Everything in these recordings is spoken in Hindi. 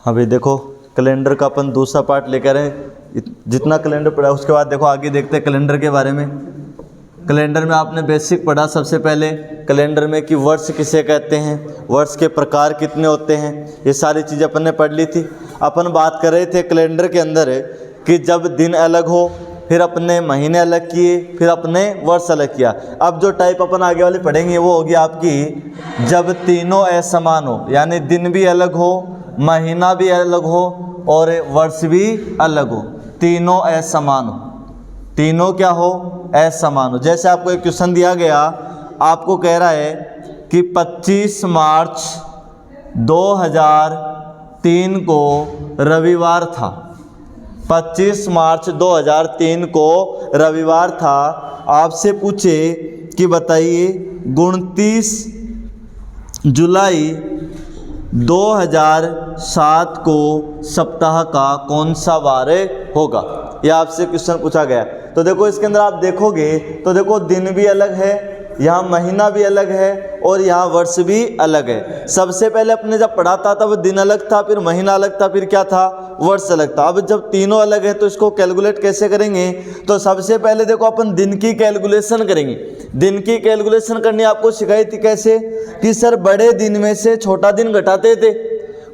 हाँ भाई देखो, कैलेंडर का अपन दूसरा पार्ट लेकर आए। जितना कैलेंडर पढ़ा उसके बाद देखो आगे देखते हैं कैलेंडर के बारे में। कैलेंडर में आपने बेसिक पढ़ा सबसे पहले कैलेंडर में कि वर्ष किसे कहते हैं, वर्ष के प्रकार कितने होते हैं, ये सारी चीज़ें अपन ने पढ़ ली थी। अपन बात कर रहे थे कैलेंडर के अंदर कि जब दिन अलग हो, फिर अपने महीने अलग किए, फिर अपने वर्ष अलग किया। अब जो टाइप अपन आगे वाले पढ़ेंगे वो होगी आपकी जब तीनों असमान हो, यानी दिन भी अलग हो, महीना भी अलग हो और वर्ष भी अलग हो, तीनों असमान हो। तीनों क्या हो? असमान हो। जैसे आपको एक क्वेश्चन दिया गया, आपको कह रहा है कि 25 मार्च 2003 को रविवार था। 25 मार्च 2003 को रविवार था। आपसे पूछे कि बताइए 29 जुलाई 2007 को सप्ताह का कौन सा वार होगा, यह आपसे क्वेश्चन पूछा गया। तो देखो इसके अंदर आप देखोगे तो देखो दिन भी अलग है, यहाँ महीना भी अलग है और यहाँ वर्ष भी अलग है। सबसे पहले अपने जब पढ़ा था तब दिन अलग था, फिर महीना अलग था, फिर क्या था? वर्ष अलग था। अब जब तीनों अलग है तो इसको कैलकुलेट कैसे करेंगे? तो सबसे पहले देखो अपन दिन की कैलकुलेशन करेंगे। दिन की कैलकुलेशन करनी आपको सिखाई थी कैसे कि सर बड़े दिन में से छोटा दिन घटाते थे।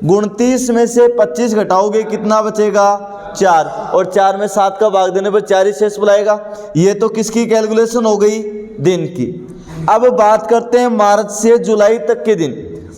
29 में से 25 घटाओगे कितना बचेगा? 4, और 4 में 7 का भाग देने पर 4 ही शेष बुलाएगा। ये तो किसकी कैलकुलेशन हो गई? दिन की। अब बात करते हैं मार्च से जुलाई तक के दिन।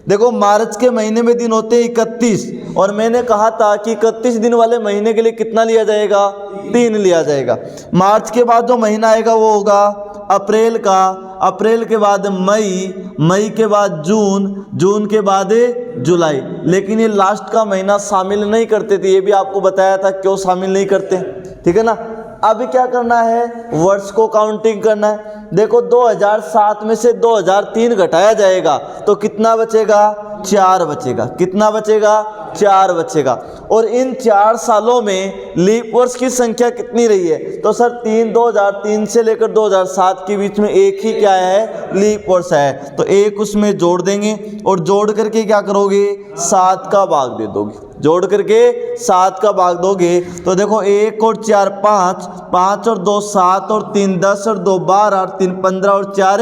देखो मार्च के महीने में दिन होते हैं 31, और मैंने कहा था कि 31 दिन वाले महीने के लिए कितना लिया जाएगा? 3 लिया जाएगा। मार्च के बाद जो महीना आएगा वो होगा अप्रैल का, अप्रैल के बाद मई, मई के बाद जून, जून के बाद जुलाई। लेकिन ये लास्ट का महीना शामिल नहीं करते थे, ये भी आपको बताया था क्यों शामिल नहीं करते, ठीक है ना। अभी क्या करना है? वर्ष को काउंटिंग करना है। देखो 2007 में से 2003 घटाया जाएगा तो कितना बचेगा? 4 बचेगा। कितना बचेगा? 4 बचेगा। और इन 4 सालों में लीप वर्ष की संख्या कितनी रही है? तो सर 2003 से लेकर 2007 के बीच में एक ही क्या है? लीप वर्ष है। तो एक उसमें जोड़ देंगे और जोड़ करके क्या करोगे? 7 का भाग दे दोगे। जोड़ करके 7 का भाग दोगे तो देखो 1 और 4 5, 5 और 2 7 और 3 10 और 2 12 और 3 15 और 4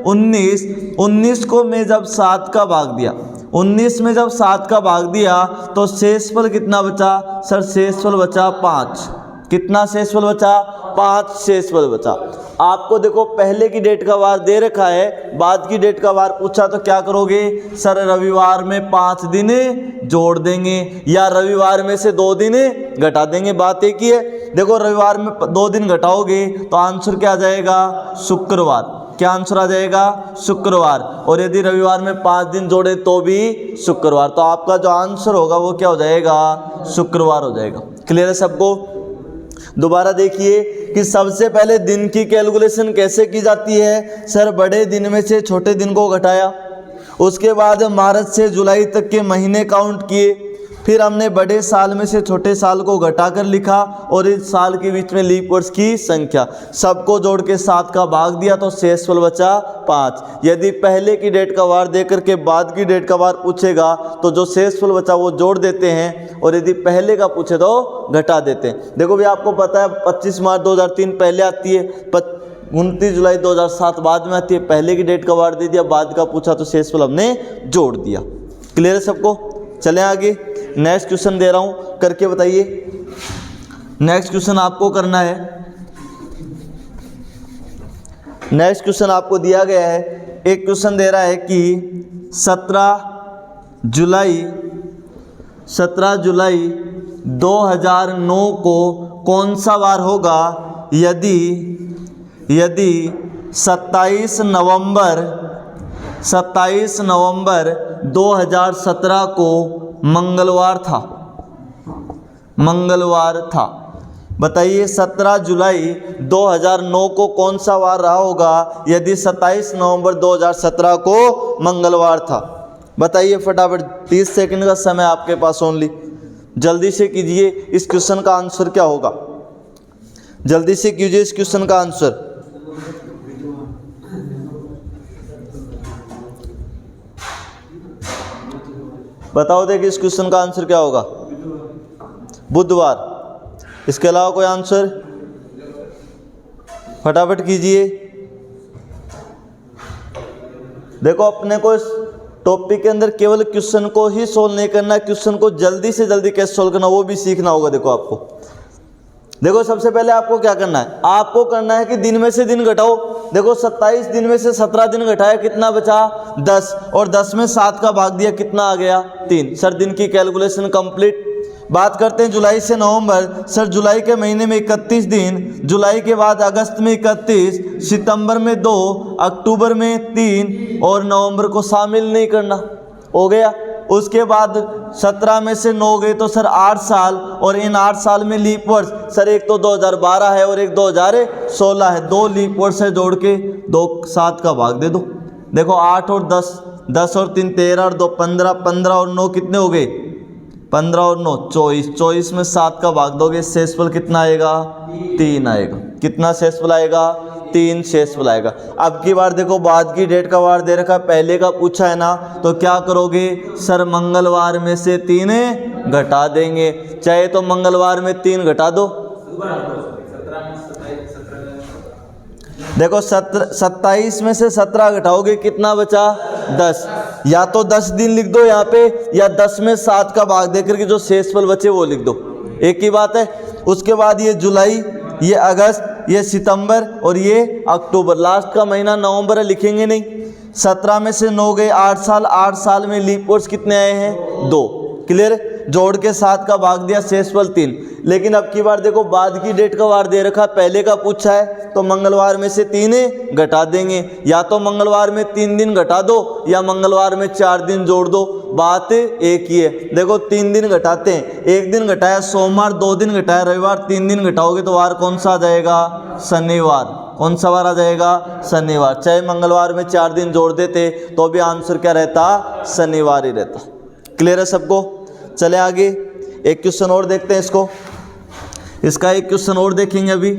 19। 19 को मैं जब 7 का भाग दिया, 19 में जब 7 का भाग दिया तो शेषफल कितना बचा? सर शेषफल बचा 5। कितना शेषफल बचा? 5 शेषफल बचा। आपको देखो पहले की डेट का वार दे रखा है, बाद की डेट का वार पूछा तो क्या करोगे? सर रविवार में 5 दिन जोड़ देंगे या रविवार में से 2 दिन घटा देंगे, बात एक ही है। देखो रविवार में 2 दिन घटाओगे तो आंसर क्या आ जाएगा? शुक्रवार। क्या आंसर आ जाएगा? शुक्रवार। और यदि रविवार में 5 दिन जोड़े तो भी शुक्रवार। तो आपका जो आंसर होगा वो क्या हो जाएगा? शुक्रवार हो जाएगा। क्लियर है सबको? दोबारा देखिए कि सबसे पहले दिन की कैलकुलेशन कैसे की जाती है? सर बड़े दिन में से छोटे दिन को घटाया, उसके बाद मार्च से जुलाई तक के महीने काउंट किए, फिर हमने बड़े साल में से छोटे साल को घटाकर लिखा और इस साल के बीच में लीप वर्ष की संख्या सबको जोड़ के 7 का भाग दिया तो शेषफल बचा 5। यदि पहले की डेट का वार देकर के बाद की डेट का वार पूछेगा तो जो शेषफल बचा वो जोड़ देते हैं और यदि पहले का पूछे तो घटा देते हैं। देखो भी आपको पता है 25 मार्च 2003 पहले आती है, 29 जुलाई 2007 बाद में आती है। पहले की डेट का वार दे दिया, बाद का पूछा तो शेषफल हमने जोड़ दिया। क्लियर है सबको? चलें आगे। नेक्स्ट क्वेश्चन दे रहा हूं, करके बताइए। नेक्स्ट क्वेश्चन आपको करना है। नेक्स्ट क्वेश्चन आपको दिया गया है, एक क्वेश्चन दे रहा है कि 17 जुलाई 2009 को कौन सा वार होगा यदि 27 नवंबर 2017 को मंगलवार था। बताइए 17 जुलाई 2009 को कौन सा वार रहा होगा यदि 27 नवंबर 2017 को मंगलवार था? बताइए फटाफट, 30 सेकंड का समय आपके पास ओनली। जल्दी से कीजिए, इस क्वेश्चन का आंसर क्या होगा? जल्दी से कीजिए इस क्वेश्चन का आंसर। बताओ देखिए इस क्वेश्चन का आंसर क्या होगा? बुधवार। इसके अलावा कोई आंसर? फटाफट कीजिए। देखो अपने को इस टॉपिक के अंदर केवल क्वेश्चन को ही सोल्व नहीं करना, क्वेश्चन को जल्दी से जल्दी कैसे सोल्व करना वो भी सीखना होगा। देखो आपको, देखो सबसे पहले आपको क्या करना है, आपको करना है कि दिन में से दिन घटाओ। देखो 27 दिन में से 17 दिन घटाया, कितना बचा? 10। और 10 में 7 का भाग दिया, कितना आ गया? 3। सर दिन की कैलकुलेशन कंप्लीट। बात करते हैं जुलाई से नवंबर। सर जुलाई के महीने में 31 दिन, जुलाई के बाद अगस्त में 31, सितंबर में 2, अक्टूबर में 3 और नवंबर को शामिल नहीं करना। हो गया। उसके बाद 17 में से 9 गए तो सर 8 साल, और इन 8 साल में लीप वर्ष सर एक तो 2012 है और एक 2016 है, 2 लीप वर्ष है, जोड़ के 2 7 का भाग दे दो। देखो 8 और 10, 10 और 3 13 और 2 15, 15 और 9 कितने हो गए? 15 और 9 24, 24 में 7 का भाग दोगे, शेषफल कितना आएगा? 3 आएगा। कितना शेषफल आएगा? 3 शेषफल आएगा। अब की बार देखो बाद की डेट का वार दे रखा, पहले का पूछा है ना, तो क्या करोगे? सर मंगलवार में से 3 घटा देंगे, चाहे तो मंगलवार में 3 घटा दो। देखो 27 में से 17 घटाओगे, कितना बचा? 10। या तो 10 दिन लिख दो यहाँ पे, या 10 में 7 का भाग देकर के जो शेषफल बचे वो लिख दो, एक ही बात है। उसके बाद ये जुलाई, ये अगस्त, ये सितंबर और ये अक्टूबर, लास्ट का महीना नवंबर है, लिखेंगे नहीं। 17 में से 9 गए, 8 साल, 8 साल में लीप वर्ष कितने आए हैं? 2। क्लियर? जोड़ के 7 का भाग दिया, शेषफल 3। लेकिन अब की बार देखो बाद की डेट का वार दे रखा, पहले का पूछा है, तो मंगलवार में से 3 घटा देंगे, या तो मंगलवार में 3 दिन घटा दो या मंगलवार में 4 दिन जोड़ दो, बात एक ही है। देखो 3 दिन घटाते हैं, 1 दिन घटाया सोमवार, 2 दिन घटाया रविवार, 3 दिन घटाओगे तो वार कौन सा आ जाएगा? शनिवार। कौन सा वार आ जाएगा? शनिवार। चाहे मंगलवार में 4 दिन जोड़ देते तो भी आंसर क्या रहता? शनिवार ही रहता। क्लियर है सबको? चले आगे, एक क्वेश्चन और देखते हैं इसको। इसका एक क्वेश्चन और देखेंगे अभी।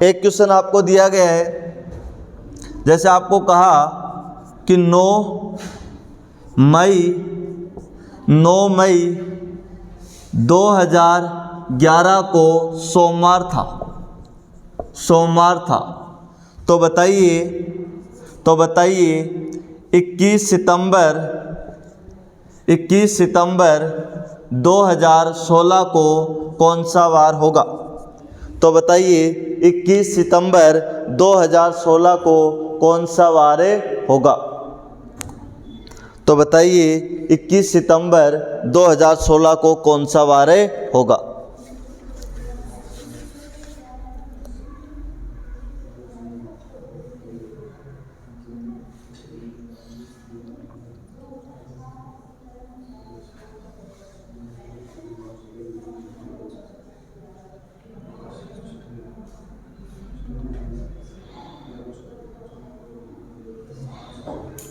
एक क्वेश्चन आपको दिया गया है, जैसे आपको कहा कि 9 मई 2011 को सोमवार था। तो बताइए 21 सितंबर 2016 को कौन सा वार होगा? तो बताइए 21 सितंबर 2016 को कौन सा वार होगा? तो बताइए 21 सितंबर 2016 को कौन सा वार होगा?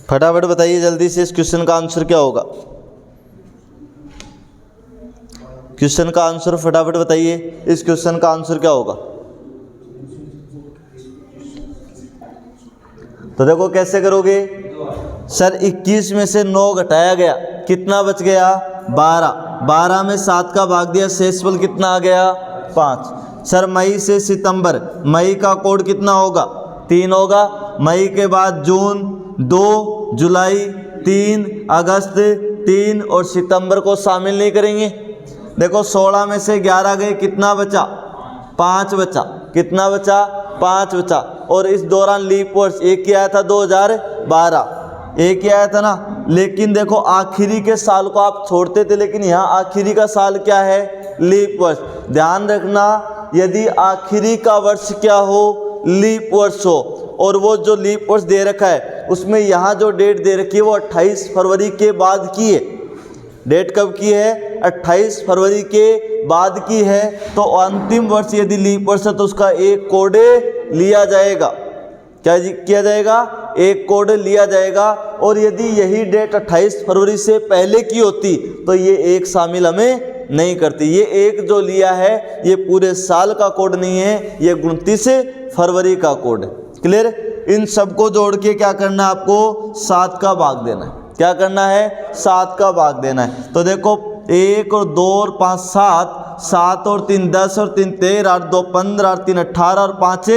फटाफट बताइए जल्दी से, इस क्वेश्चन का आंसर क्या होगा? क्वेश्चन का आंसर फटाफट बताइए, इस क्वेश्चन का आंसर क्या होगा? तो देखो कैसे करोगे? सर 21 में से 9 घटाया गया, कितना बच गया? 12। 12 में 7 का भाग दिया, शेषफल कितना आ गया? 5। सर मई से सितंबर, मई का कोड कितना होगा? 3 होगा। मई के बाद जून 2, जुलाई 3, अगस्त 3 और सितंबर को शामिल नहीं करेंगे। देखो 16 में से 11 गए, कितना बचा? 5 बचा। कितना बचा? 5 बचा। और इस दौरान लीप वर्ष एक ही आया था, 2012 एक ही आया था ना। लेकिन देखो आखिरी के साल को आप छोड़ते थे, लेकिन यहाँ आखिरी का साल क्या है? लीप वर्ष। ध्यान रखना, यदि आखिरी का वर्ष क्या हो? लीप वर्ष हो, और वो जो लीप वर्ष दे रखा है उसमें यहाँ जो डेट दे रखी है वो 28 फरवरी के बाद की है। डेट कब की है? 28 फरवरी के बाद की है। तो अंतिम वर्ष यदि लीप वर्ष है तो उसका एक कोड लिया जाएगा। क्या किया जाएगा? एक कोड लिया जाएगा। और यदि यही डेट 28 फरवरी से पहले की होती तो ये एक शामिल हमें नहीं करती। ये एक जो लिया है ये पूरे साल का कोड नहीं है, ये 29 फरवरी का कोड है। क्लियर? इन सबको जोड़ के क्या करना है आपको 7 का भाग देना है। क्या करना है 7 का भाग देना है। तो देखो 1 और 2 और 5 7, 7 और 3 10 और 3 13, 8 2 15 और 3 18 और 5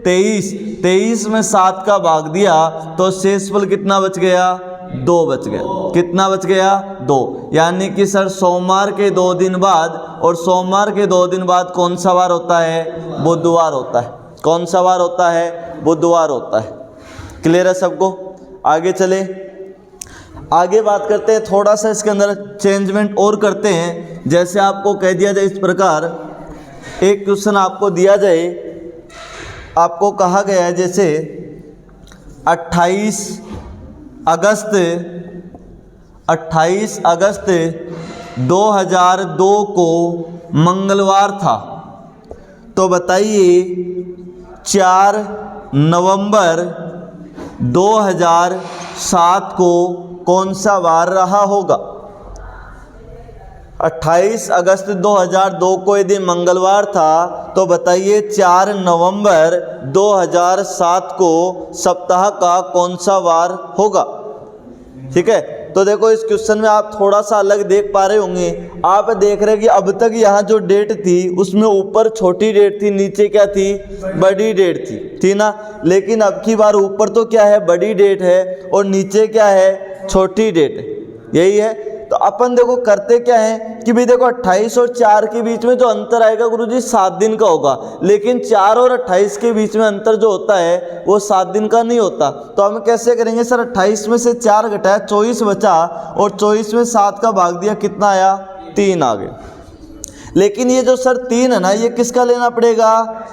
23, 23 में 7 का भाग दिया तो शेषफल कितना बच गया 2 बच गया। कितना बच गया 2। यानी कि सर सोमवार के 2 दिन बाद और सोमवार के 2 दिन बाद कौन सा वार होता है बुधवार होता है। कौन सा वार होता है बुधवार होता है। क्लियर है सबको। आगे चले, आगे बात करते हैं, थोड़ा सा इसके अंदर चेंजमेंट और करते हैं। जैसे आपको कह दिया जाए इस प्रकार, एक क्वेश्चन आपको दिया जाए, आपको कहा गया है जैसे 28 अगस्त 2002 को मंगलवार था, तो बताइए 4 नवंबर 2007 को कौन सा वार रहा होगा। 28 अगस्त 2002 को यदि मंगलवार था तो बताइए 4 नवंबर 2007 को सप्ताह का कौन सा वार होगा। ठीक है, तो देखो इस क्वेश्चन में आप थोड़ा सा अलग देख पा रहे होंगे। आप देख रहे हैं कि अब तक यहाँ जो डेट थी उसमें ऊपर छोटी डेट थी, नीचे क्या थी बड़ी डेट थी ना। लेकिन अब की बार ऊपर तो क्या है बड़ी डेट है और नीचे क्या है छोटी डेट है। यही है। तो अपन देखो करते क्या है कि भाई देखो 28 और 4 के बीच में जो अंतर आएगा गुरुजी 7 दिन का होगा, लेकिन 4 और 28 के बीच में अंतर जो होता है वो 7 दिन का नहीं होता। तो हम कैसे करेंगे सर, 28 में से 4 घटाया 24 बचा और 24 में 7 का भाग दिया, कितना आया 3 आ गया। लेकिन ये जो सर 3 है ना, ये किसका लेना पड़ेगा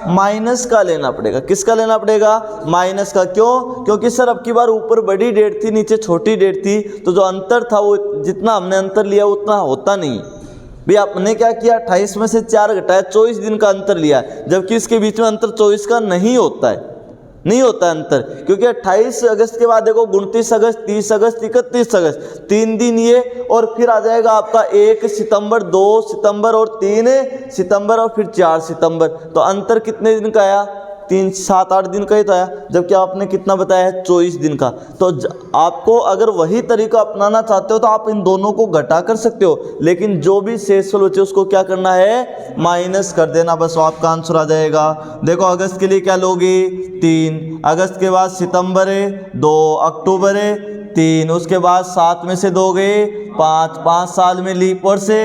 माइनस का लेना पड़ेगा। किसका लेना पड़ेगा माइनस का। क्यों? क्योंकि सर अब की बार ऊपर बड़ी डेट थी नीचे छोटी डेट थी, तो जो अंतर था वो जितना हमने अंतर लिया उतना होता नहीं। भाई आपने क्या किया 28 में से 4 घटाया 24 दिन का अंतर लिया, जबकि इसके बीच में अंतर 24 का नहीं होता है, नहीं होता अंतर। क्योंकि 28 अगस्त के बाद देखो 29 अगस्त 30 अगस्त 31 अगस्त 3 दिन ये, और फिर आ जाएगा आपका 1 सितंबर 2 सितंबर और 3 सितंबर और फिर 4 सितंबर। तो अंतर कितने दिन का आया 3 7 8 दिन का ही तो आया, जबकि आपने कितना बताया है 24 दिन का। तो आपको अगर वही तरीका अपनाना चाहते हो तो आप इन दोनों को घटा कर सकते हो, लेकिन जो भी शेषफल बचे उसको क्या करना है माइनस कर देना, बस आपका आंसर आ जाएगा। देखो अगस्त के लिए क्या लोगे 3, अगस्त के बाद सितंबर है 2, अक्टूबर है 3, उसके बाद 7 में से 2 गए 5 साल में लीप वर्ष से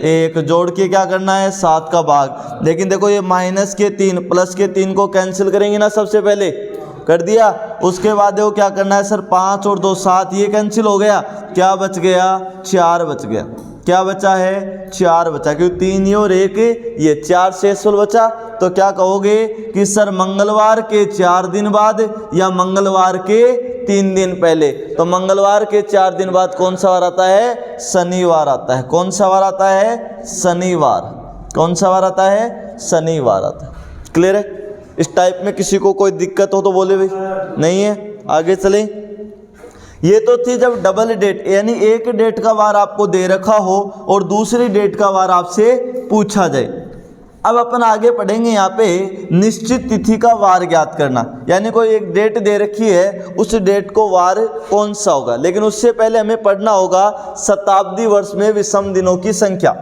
1 जोड़ के क्या करना है 7 का भाग। लेकिन देखो ये माइनस के 3 प्लस के 3 को कैंसिल करेंगे ना, सबसे पहले कर दिया। उसके बाद देखो क्या करना है सर 5 और 2 7, ये कैंसिल हो गया, क्या बच गया 4 बच गया। क्या बचा है 4 बचा, क्योंकि 3 ये और 1 ये 4 शेषफल बचा। तो क्या कहोगे कि सर मंगलवार के 4 दिन बाद या मंगलवार के 3 दिन पहले। तो मंगलवार के 4 दिन बाद कौन सा वार आता है शनिवार आता है। कौन सा वार आता है शनिवार। कौन सा वार आता है शनिवार आता है। क्लियर है। इस टाइप में किसी को कोई दिक्कत हो तो बोले भाई, नहीं है। आगे चलें। ये तो थी जब डबल डेट, यानी एक डेट का वार आपको दे रखा हो और दूसरी डेट का वार आपसे पूछा जाए। अब अपन आगे पढ़ेंगे यहाँ पे निश्चित तिथि का वार ज्ञात करना, यानी कोई एक डेट दे रखी है उस डेट को वार कौन सा होगा। लेकिन उससे पहले हमें पढ़ना होगा शताब्दी वर्ष में विषम दिनों की संख्या।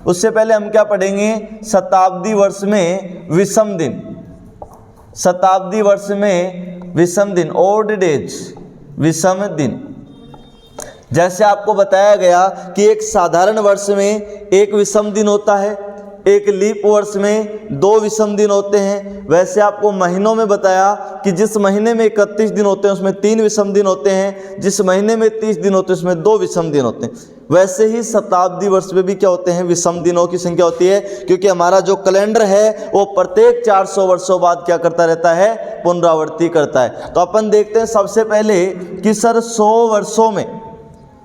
उससे पहले हम क्या पढ़ेंगे शताब्दी वर्ष में विषम दिन। शताब्दी वर्ष में विषम दिन, ओड डेज, विषम दिन। जैसे आपको बताया गया कि एक साधारण वर्ष में एक विषम दिन होता है, एक लीप वर्ष में 2 विषम दिन होते हैं। वैसे आपको महीनों में बताया कि जिस महीने में 31 दिन होते हैं उसमें 3 विषम दिन होते हैं, जिस महीने में 30 दिन होते हैं उसमें 2 विषम दिन होते हैं। वैसे ही शताब्दी वर्ष में भी क्या होते हैं विषम दिनों की संख्या होती है, क्योंकि हमारा जो कैलेंडर है वो प्रत्येक 400 वर्षों बाद क्या करता रहता है पुनरावृत्ति करता है। तो अपन देखते हैं सबसे पहले कि सर 100 वर्षों में,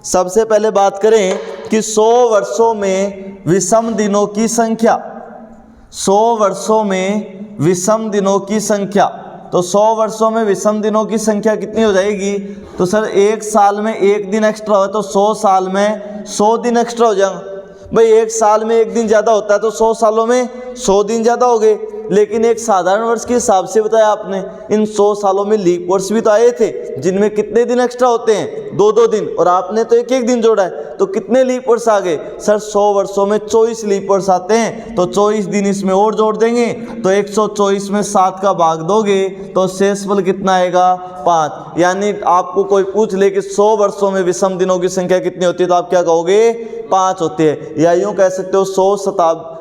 सबसे पहले बात करें कि 100 वर्षों में विषम दिनों की संख्या। 100 वर्षों में विषम दिनों की संख्या। तो 100 वर्षों में विषम दिनों की संख्या कितनी हो जाएगी। तो सर एक साल में एक दिन एक्स्ट्रा हो तो 100 साल में 100 दिन एक्स्ट्रा हो जाएंगे। भाई एक साल में एक दिन ज़्यादा होता है तो 100 सालों में 100 दिन ज़्यादा हो गए। लेकिन एक साधारण वर्ष के हिसाब से बताया आपने। इन 100 सालों में लीप वर्ष भी तो आए थे जिनमें कितने दिन एक्स्ट्रा होते हैं, 2-2 दिन, और आपने तो 1-1 दिन जोड़ा है, तो कितने लीप वर्ष आ गए सर? 100 वर्षों में 24 लीप वर्ष आते हैं, तो 24 दिन इसमें और जोड़ देंगे, तो 124 में 7 का भाग दोगे तो शेषफल कितना आएगा? 5। यानी आपको कोई पूछ ले कि 100 वर्षों में विषम दिनों की संख्या कितनी होती है, तो आप क्या कहोगे? 5 होती है। या यूँ कह सकते हो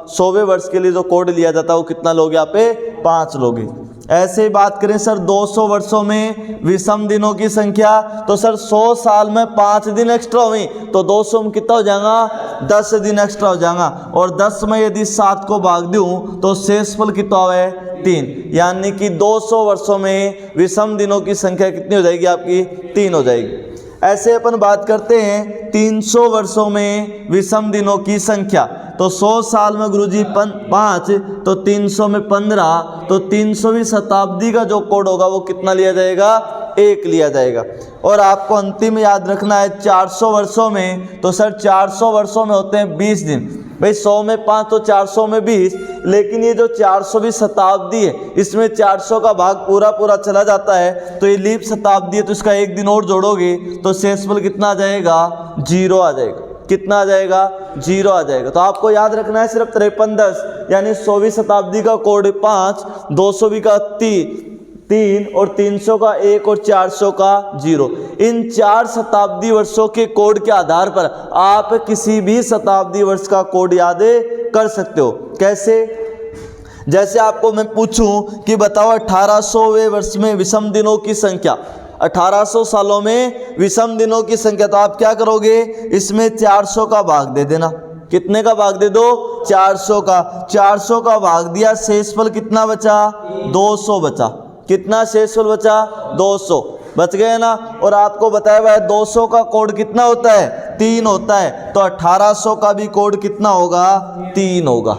100वें वर्ष के लिए जो कोड लिया जाता है वो कितना लोगे यहाँ पे? 5 लोगे। ऐसे ही बात करें सर 200 वर्षों में विषम दिनों की संख्या, तो सर 100 साल में 5 दिन एक्स्ट्रा हुई, तो 200 में कितना हो जाएगा? 10 दिन एक्स्ट्रा हो जाएगा। और 10 में यदि 7 को भाग दूं तो शेषफल कितना है? 3। यानी कि 200 वर्षों में विषम दिनों की संख्या कितनी हो जाएगी आपकी? 3 हो जाएगी। ऐसे अपन बात करते हैं 300 वर्षों में विषम दिनों की संख्या, तो 100 साल में गुरुजी 5, तो 300 में 15, तो 300वीं शताब्दी का जो कोड होगा वो कितना लिया जाएगा? 1 लिया जाएगा। और आपको अंतिम याद रखना है 400 वर्षों में, तो सर 400 वर्षों में होते हैं 20 दिन। भाई 100 में 5 तो 400 में 20, लेकिन ये जो 400वीं शताब्दी है इसमें 400 का भाग पूरा चला जाता है, तो ये लीप शताब्दी है, तो इसका 1 दिन और जोड़ोगे तो शेषफल कितना आ जाएगा? 0 आ जाएगा। कितना आ जाएगा? 0 आ जाएगा। तो आपको याद रखना है सिर्फ 5310, यानी 100वीं शताब्दी का कोड 5, 200वीं का 3 और 300 का 1 और 400 का 0। इन 4 शताब्दी वर्षों के कोड के आधार पर आप किसी भी शताब्दी वर्ष का कोड याद कर सकते हो। कैसे? जैसे आपको मैं पूछूं कि बताओ 1800वें वर्ष में विषम दिनों की संख्या, 1800 सालों में विषम दिनों की संख्या, तो आप क्या करोगे? इसमें 400 का भाग दे देना। कितने का भाग दे दो? 400 का। 400 का भाग दिया, शेषफल कितना बचा? 200 बचा। कितना शेषफल बचा? 200 बच गए ना। और आपको बताया हुआ है 200 का कोड कितना होता है? 3 होता है, तो 1800 का भी कोड कितना होगा? 3 होगा।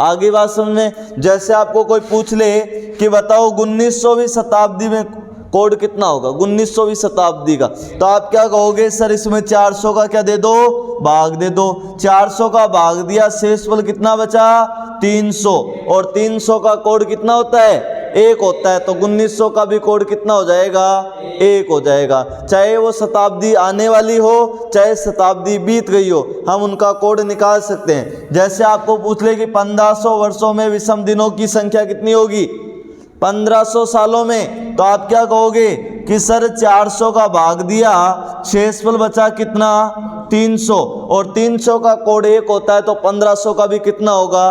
आगे बात समझ में। जैसे आपको कोई पूछ ले कि बताओ 1900वीं शताब्दी में कोड कितना होगा? 1900वीं शताब्दी का, तो आप क्या कहोगे? सर इसमें 400 का क्या दे दो? भाग दे दो। 400 का भाग दिया, शेषफल कितना बचा? 300। और 300 का कोड कितना होता है? 1 होता है, तो 1900 का भी कोड कितना हो जाएगा? 1 हो जाएगा। चाहे वो शताब्दी आने वाली हो, चाहे शताब्दी बीत गई हो, हम उनका कोड निकाल सकते हैं। जैसे आपको पूछ ले कि 1500 वर्षों में विषम दिनों की संख्या कितनी होगी? 1500 सालों में, तो आप क्या कहोगे कि सर 400 का भाग दिया, शेषफल बचा कितना? 300। और 300 का कोड 1 होता है, तो 1500 का भी कितना होगा?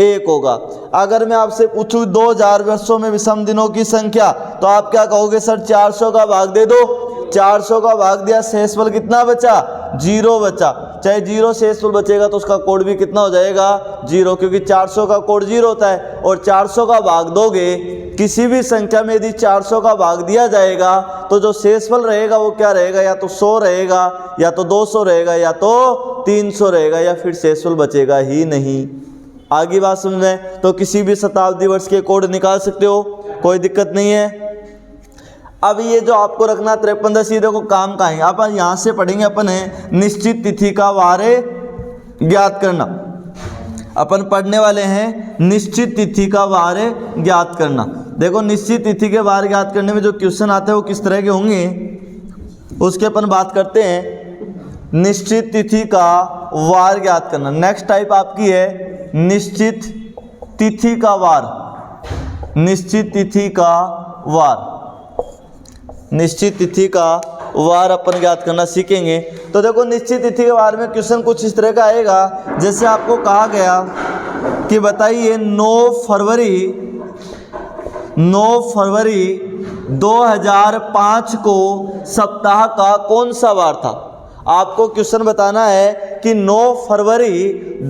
1 होगा। अगर मैं आपसे पूछूं 2000 वर्षों में विषम दिनों की संख्या, तो आप क्या कहोगे? सर 400 का भाग दे दो। 400 का भाग दिया, शेषफल कितना बचा? 0 बचा। चाहे 0 शेषफल बचेगा तो उसका कोड भी कितना हो जाएगा? 0, क्योंकि 400 का कोड 0 होता है। और 400 का भाग दोगे, किसी भी संख्या में यदि 400 का भाग दिया जाएगा तो जो शेषफल रहेगा वो क्या रहेगा? या तो 100 रहेगा, या तो 200 रहेगा, या तो 300 रहेगा, या फिर शेषफल बचेगा ही नहीं। आगे बात समझ में। तो किसी भी शताब्दी वर्ष के कोड निकाल सकते हो, कोई दिक्कत नहीं है। अब ये जो आपको रखना 5310, ये देखो काम का है। आप यहाँ से पढ़ेंगे अपन है निश्चित तिथि का वार ज्ञात करना। अपन पढ़ने वाले हैं निश्चित तिथि का वार ज्ञात करना। देखो निश्चित तिथि के वार ज्ञात करने में जो क्वेश्चन आते हैं वो किस तरह के होंगे उसके अपन बात करते हैं। निश्चित तिथि का वार ज्ञात करना। नेक्स्ट टाइप आपकी है निश्चित तिथि का वार। निश्चित तिथि का वार, निश्चित तिथि का वार अपन ज्ञात करना सीखेंगे। तो देखो निश्चित तिथि के वार में क्वेश्चन कुछ इस तरह का आएगा। जैसे आपको कहा गया कि बताइए 9 फरवरी 2005 को सप्ताह का कौन सा वार था। आपको क्वेश्चन बताना है कि 9 फरवरी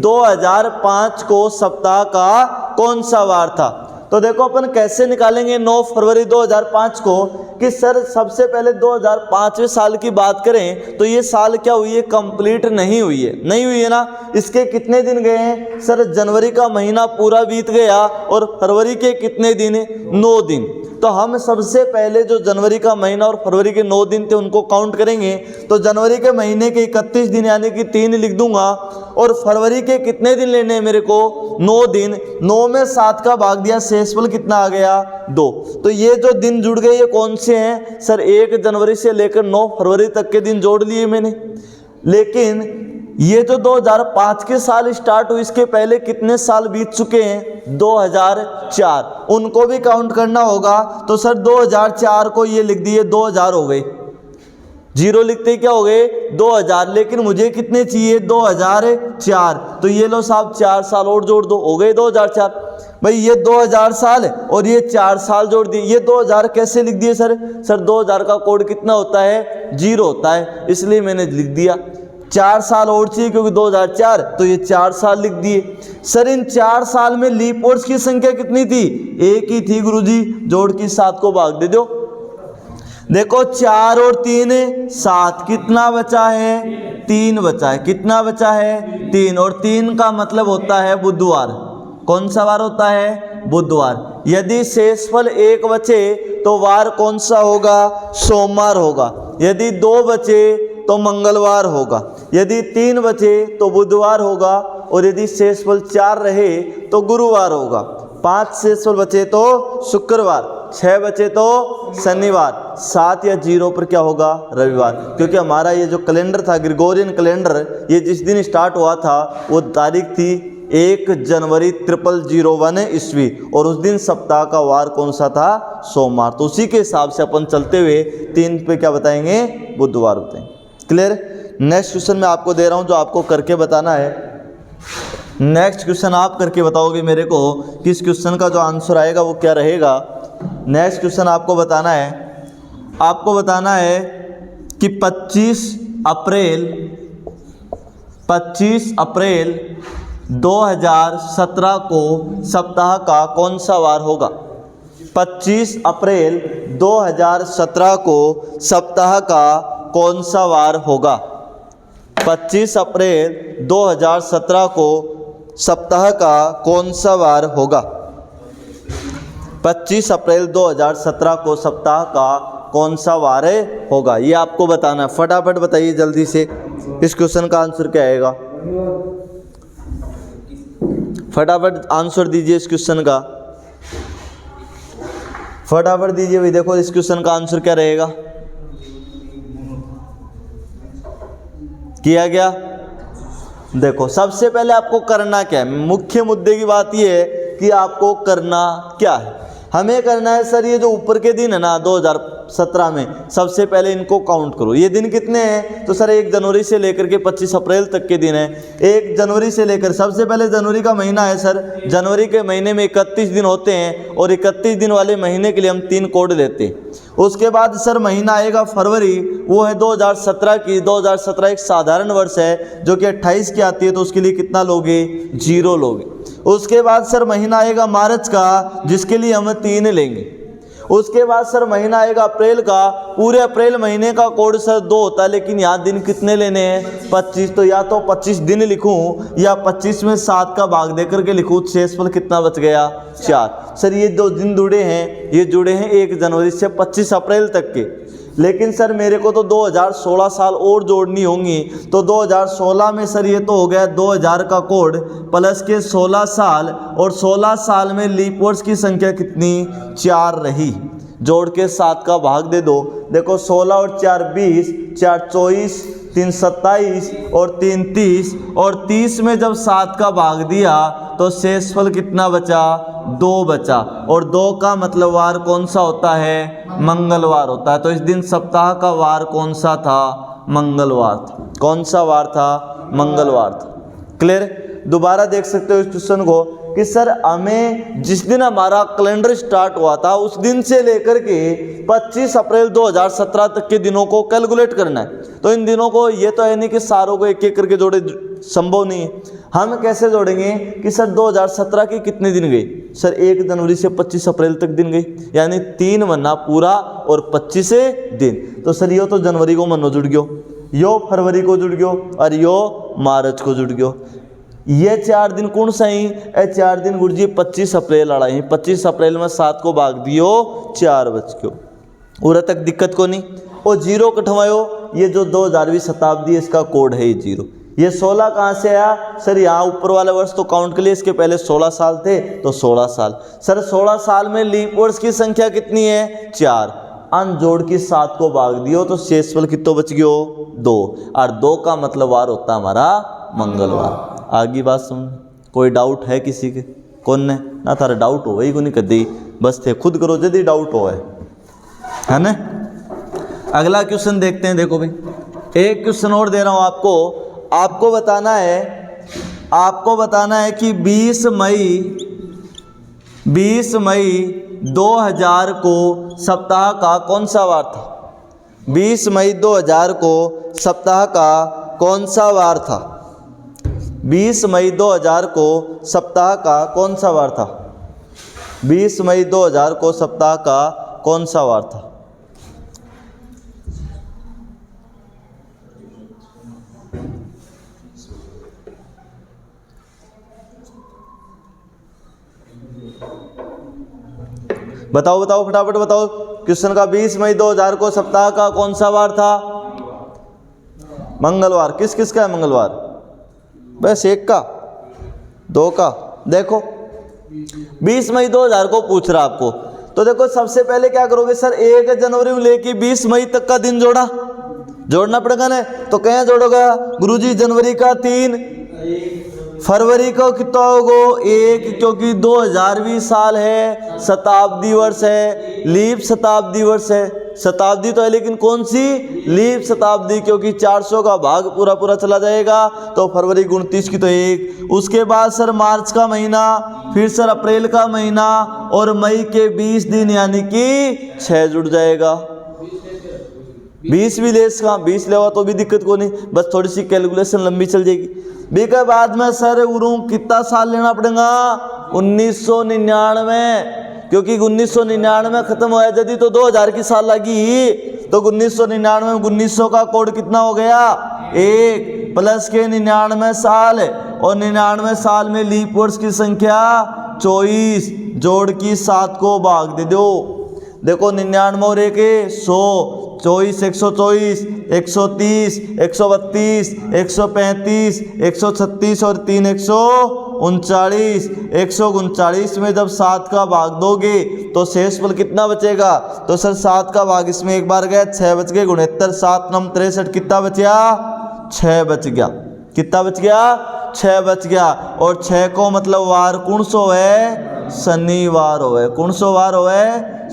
2005 को सप्ताह का कौन सा वार था। तो देखो अपन कैसे निकालेंगे 9 फरवरी 2005 को कि सर सबसे पहले 2005वें साल की बात करें तो ये साल क्या हुई है? कंप्लीट नहीं हुई है। नहीं हुई है ना। इसके कितने दिन गए हैं? सर जनवरी का महीना पूरा बीत गया और फरवरी के कितने दिन? 9 दिन। तो हम सबसे पहले जो जनवरी का महीना और फरवरी के 9 दिन थे उनको काउंट करेंगे। तो जनवरी के महीने के 31 दिन यानी कि 3 लिख दूंगा, और फरवरी के कितने दिन लेने हैं मेरे को, 9 दिन। 9 में 7 का भाग दिया, शेषफल कितना आ गया, 2। तो ये जो दिन जुड़ गए ये कौन से हैं सर, 1 जनवरी से लेकर 9 फरवरी तक के दिन जोड़ लिए मैंने। लेकिन ये जो 2005 के साल स्टार्ट हुई, इसके पहले कितने साल बीत चुके हैं, 2004, उनको भी काउंट करना होगा। तो सर 2004 को ये लिख दिए 2000 हो गए, जीरो लिखते ही क्या हो गए 2000, लेकिन मुझे कितने चाहिए 2004। तो ये लो साहब 4 साल और जोड़ दो, हो गए 2004। भाई ये 2000 साल और ये 4 साल जोड़ दिए, ये 2000 कैसे लिख दिए सर 2000 का कोड कितना होता है, 0 होता है, इसलिए मैंने लिख दिया। 4 साल और चाहिए क्योंकि 2004, तो ये 4 साल लिख दिए। सर इन 4 साल में लीप ईयर्स की संख्या कितनी थी, 1 ही थी गुरुजी, जोड़ की 7 को भाग दे दो। देखो 4 और 3 7, कितना बचा है, 3 बचा है, कितना बचा है 3, और 3 का मतलब होता है बुधवार। कौन सा वार होता है, बुधवार। यदि शेषफल 1 बचे तो वार कौन सा होगा, सोमवार होगा। यदि 2 बचे तो मंगलवार होगा, यदि 3 बचे तो बुधवार होगा, और यदि शेषफल 4 रहे तो गुरुवार होगा। 5 शेषफल बचे तो शुक्रवार, 6 बचे तो शनिवार, 7 या 0 पर क्या होगा, रविवार। क्योंकि हमारा ये जो कैलेंडर था ग्रेगोरियन कैलेंडर, ये जिस दिन स्टार्ट हुआ था वो तारीख थी 1 जनवरी 0001 ईस्वी, और उस दिन सप्ताह का वार कौन सा था, सोमवार। तो उसी के हिसाब से अपन चलते हुए 3 पे क्या बताएंगे, बुधवार बताएंगे। क्लियर। नेक्स्ट क्वेश्चन मैं आपको दे रहा हूं जो आपको करके बताना है। नेक्स्ट क्वेश्चन आप करके बताओगे मेरे को कि इस क्वेश्चन का जो आंसर आएगा वो क्या रहेगा। नेक्स्ट क्वेश्चन आपको बताना है, आपको बताना है कि 25 अप्रैल 2017 को सप्ताह का कौन सा वार होगा। 25 अप्रैल 2017 को सप्ताह का कौन सा वार होगा। 25 अप्रैल 2017 को सप्ताह का कौन सा वार होगा। 25 अप्रैल 2017 को सप्ताह का कौन सा वार होगा, ये आपको बताना है। फटाफट बताइए जल्दी से, इस क्वेश्चन का आंसर क्या आएगा, फटाफट आंसर दीजिए इस क्वेश्चन का, फटाफट दीजिए भाई। देखो इस क्वेश्चन का आंसर क्या रहेगा, किया गया। देखो सबसे पहले आपको करना क्या है, मुख्य मुद्दे की बात यह है कि आपको करना क्या है। हमें करना है सर ये जो ऊपर के दिन है ना 2017 में, सबसे पहले इनको काउंट करो। ये दिन कितने हैं, तो सर 1 जनवरी से लेकर के 25 अप्रैल तक के दिन है। 1 जनवरी से लेकर, सबसे पहले जनवरी का महीना है सर, जनवरी के महीने में 31 दिन होते हैं, और 31 दिन वाले महीने के लिए हम 3 कोड लेते हैं। उसके बाद सर महीना आएगा फरवरी, वो है 2017 की। 2017 एक साधारण वर्ष है जो कि 28 की आती है, तो उसके लिए कितना लोगे, 0 लोगे। उसके बाद सर महीना आएगा मार्च का, जिसके लिए हम 3 लेंगे। उसके बाद सर महीना आएगा अप्रैल का, पूरे अप्रैल महीने का कोड सर 2 होता है, लेकिन यहाँ दिन कितने लेने हैं, 25। तो या तो 25 दिन लिखूं या 25 में 7 का भाग दे करके लिखूं, शेषफल कितना बच गया, 4। सर ये 2 दिन जुड़े हैं, ये जुड़े हैं 1 जनवरी से 25 अप्रैल तक के। लेकिन सर मेरे को तो 2016 साल और जोड़नी होंगी, तो 2016 में सर ये तो हो गया 2000 का कोड प्लस के 16 साल, और 16 साल में लीप ईयर्स की संख्या कितनी, 4 रही, जोड़ के 7 का भाग दे दो। देखो 16 और 4 20, 4 24, 3 27 और 3 30, और 30 में जब 7 का भाग दिया तो शेषफल कितना बचा, 2 बचा, और 2 का मतलब वार कौन सा होता है, मंगलवार होता है। तो इस दिन सप्ताह का वार कौन सा था, मंगलवार था। कौन सा वार था, मंगलवार था। क्लियर। दोबारा देख सकते हो इस क्वेश्चन को कि सर हमें जिस दिन हमारा कैलेंडर स्टार्ट हुआ था उस दिन से लेकर के 25 अप्रैल 2017 तक के दिनों को कैलकुलेट करना है। तो इन दिनों को ये तो है नहीं कि सारों को एक एक करके जोड़े, संभव नहीं है। हम कैसे जोड़ेंगे कि सर 2017 की कितने दिन गई, सर 1 जनवरी से 25 अप्रैल तक दिन गई, यानी 3 महीना पूरा और 25 दिन। तो सर यो तो जनवरी को महीनों जुड़ गयो, यो फरवरी को जुड़ गयो, और यो मार्च को जुड़ गयो। ये 4 दिन कौन सही? ए 4 दिन गुरु जी 25 अप्रैल आड़ा 25 अप्रैल में 7 को भाग दियो 4 बज के उरा तक दिक्कत को नहीं। और जीरो कटवायो, ये जो 2000वीं शताब्दी इसका कोड है ये जीरो। ये 16 कहाँ से आया? सर यहाँ ऊपर वाले वर्ष तो काउंट के लिए इसके पहले 16 साल थे तो 16 साल। सर 16 साल में लीप वर्ष की संख्या कितनी है? 4। अन जोड़ की 7 को भाग दियो तो शेषफल कितो बच गयो? 2। और 2 का मतलब वार होता है हमारा मंगलवार। आगे बात समझ? कोई डाउट है किसी के? कौन ने ना थारा डाउट हो वही को नहीं कदी बस थे खुद करो यदि डाउट हो है ना। अगला क्वेश्चन देखते हैं। देखो भाई एक क्वेश्चन और दे रहा हूं आपको बताना है कि 20 मई 2000 को सप्ताह का कौन सा वार था? 20 मई 2000 को सप्ताह का कौन सा वार था? 20 मई 2000 को सप्ताह का कौन सा वार था? 20 मई 2000 को सप्ताह का कौन सा वार था? बताओ फटाफट बताओ। क्वेश्चन का 20 मई 2000 को सप्ताह का कौन सा वार था? मंगलवार। किस किस का है मंगलवार? बस एक का, 2 का। देखो 20 मई 2000 को पूछ रहा आपको, तो देखो सबसे पहले क्या करोगे सर? 1 जनवरी में लेके 20 मई तक का दिन जोड़ना पड़ेगा ना। तो क्या जोड़ोगा गुरुजी? जनवरी का 3, फरवरी को कितना होगा? 1, क्योंकि 2000वीं साल है, शताब्दी वर्ष है, लीप शताब्दी वर्ष है। शताब्दी तो है लेकिन कौन सी? लीप शताब्दी, क्योंकि 400 का भाग पूरा चला जाएगा तो फरवरी 29 की तो 1। उसके बाद सर मार्च का महीना, फिर सर अप्रैल का महीना और मई के 20 दिन यानी कि 6 जुड़ जाएगा। 20 भी लेस का 20 लेवा तो भी दिक्कत को नहीं, बस थोड़ी सी कैलकुलेशन लंबी चल जाएगी। बी के बाद में सर उरू कितना साल लेना पड़ेगा? 1999, क्योंकि 1999 खत्म होया यदि तो 2000 की साल लगी तो 1999 में 1900 का कोड कितना हो गया? 1 प्लस के 99 साल और 99 साल में लीप वर्ष की संख्या 24, जोड़ की 7 को भाग दे दो। देखो 99 और 1 100, 24 124, 130, 132, 135, 136 और 3 139। 139 में जब 7 का भाग दोगे तो शेषफल कितना बचेगा? तो सर 7 का भाग इसमें एक बार गया, 6 बच गए। 69 7 9 63 कितना बचा? 6 बच गया। कितना बच गया? 6 बच गया। और 6 को मतलब वार कौन सो है? शनिवार होवे। कौन सो वार होवे?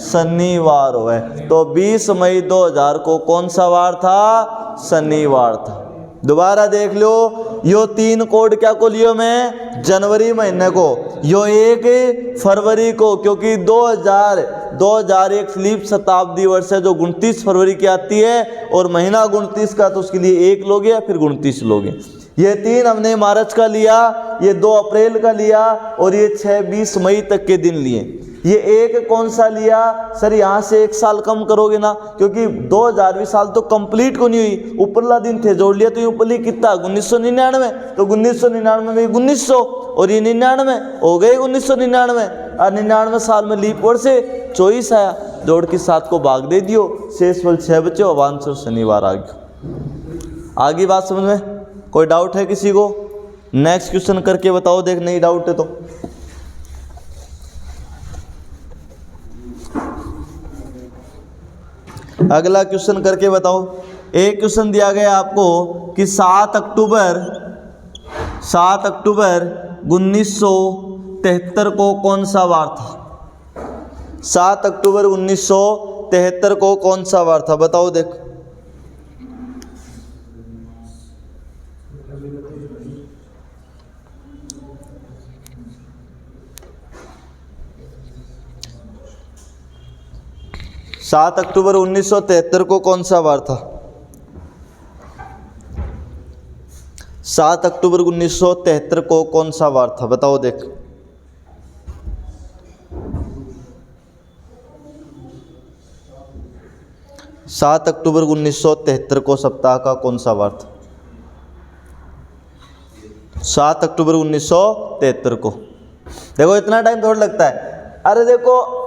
शनिवार होवे। तो 20 मई 2000 को कौन सा वार था? शनिवार था। दोबारा देख लो, यो 3 कोड क्या को लियो मैं? जनवरी महीने को, यो 1 फरवरी को, क्योंकि 2000 एक लीप शताब्दी वर्ष है जो 29 फरवरी की आती है और महीना 29 का, तो उसके लिए 1 लोगे या फिर 29 लोगे। ये 3 हमने मार्च का लिया, ये 2 अप्रैल का लिया और ये 20 मई तक के दिन लिए। ये 1 कौन सा लिया? सर यहाँ से 1 साल कम करोगे ना, क्योंकि 2000वीं साल तो कंप्लीट को नहीं हुई, ऊपरला दिन थे, जोड़ लिया तो ये ऊपरली कितना? 1999। तो 1999 में 1900 और ये 99 हो गए 1999 और 99 साल में लीप वर्ष से 24 आया, जोड़ के 7 को भाग दे दियो, शेषफल 6 बचे और आंसर शनिवार आ गया। आगे बात समझ में? कोई डाउट है किसी को? नेक्स्ट क्वेश्चन करके बताओ, देख नहीं डाउट है तो। अगला क्वेश्चन करके बताओ। एक क्वेश्चन दिया गया आपको कि 7 अक्टूबर 1973 को कौन सा वार था? 7 अक्टूबर 1973 को कौन सा वार था? बताओ देख। सात अक्टूबर 1973 को कौन सा वार था? 7 अक्टूबर 1973 को कौन सा वार था? बताओ देख। सात अक्टूबर 1973 को सप्ताह का कौन सा वार था? 7 अक्टूबर 1973 को। देखो इतना टाइम थोड़ा लगता है। अरे देखो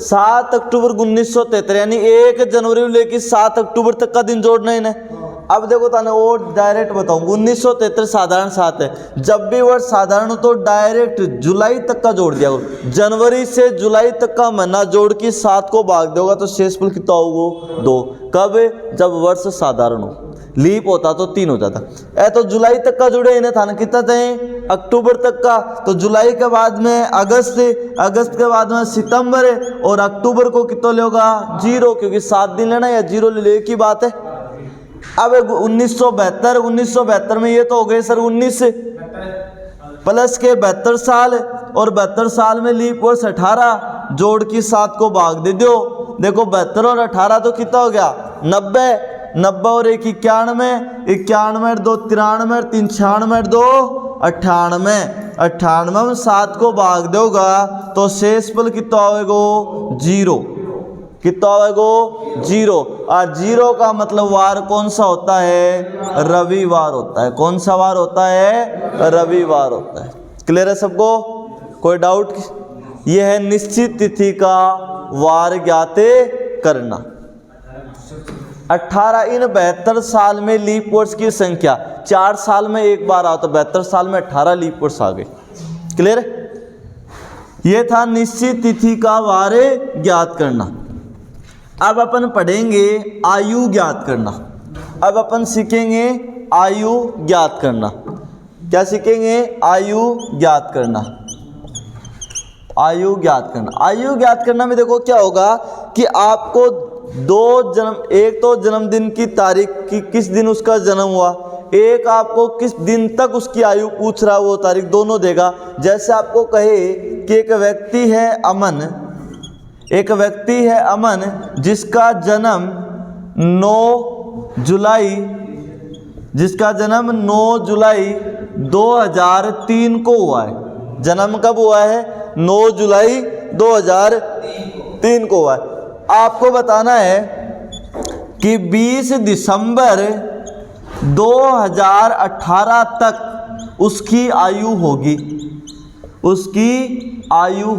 7 अक्टूबर 1973 यानी 1 जनवरी से लेकर 7 अक्टूबर तक का दिन जोड़ना ही ना। अब देखो ताने वो डायरेक्ट बताऊँ 1973 साधारण 7 है। जब भी वर्ष साधारण हो तो डायरेक्ट जुलाई तक का जोड़ दिया करो। जनवरी से जुलाई तक का महीना जोड़ के 7 को भाग दोगा तो शेषफल कितना होगा 2। कब? जब वर्ष साधारण हो। लीप होता तो 3 हो जाता। तो जुलाई तक का जुड़े इन्हें थाना कितना चाहिए अक्टूबर तक का। तो जुलाई के बाद में अगस्त, अगस्त के बाद में सितंबर है और अक्टूबर को कितना लेगा 0, क्योंकि 7 दिन लेना या 0 ले की बात है। अब 1972 में ये तो हो गए सर 19 प्लस के 72 साल और 72 साल में लीप वर्ष 18 जोड़ की 7 को भाग दे दो। देखो 72 और 18 तो कितना हो गया 90 और 1 91, 91 2 93 और 3 96 2 98, 98 में 7 को भाग दोगा तो शेषफल कितना होगा 0। कितना होगा 0। और 0 का मतलब वार कौन सा होता है रविवार होता है। कौन सा वार होता है रविवार होता है। क्लियर है सबको? कोई डाउट? यह है निश्चित तिथि का वार ज्ञात करना। 18 इन 72 साल में लीप वर्ष की संख्या 4 साल में एक बार आओ तो 72 साल में 18 लीप वर्ष आ गए। क्लियर? यह था निश्चित तिथि का वार ज्ञात करना। अब अपन पढ़ेंगे आयु ज्ञात करना। अब अपन सीखेंगे आयु ज्ञात करना। क्या सीखेंगे? आयु ज्ञात करना। आयु ज्ञात करना। आयु ज्ञात करना में देखो क्या होगा कि आपको एक तो जन्मदिन की तारीख की किस दिन उसका जन्म हुआ, एक आपको किस दिन तक उसकी आयु पूछ रहा वो तारीख दोनों देगा। जैसे आपको कहे कि एक व्यक्ति है अमन जिसका जन्म 9 जुलाई 2003 को हुआ है। जन्म कब हुआ है 9 जुलाई 2003 को हुआ है। आपको बताना है कि 20 दिसंबर 2018 तक उसकी आयु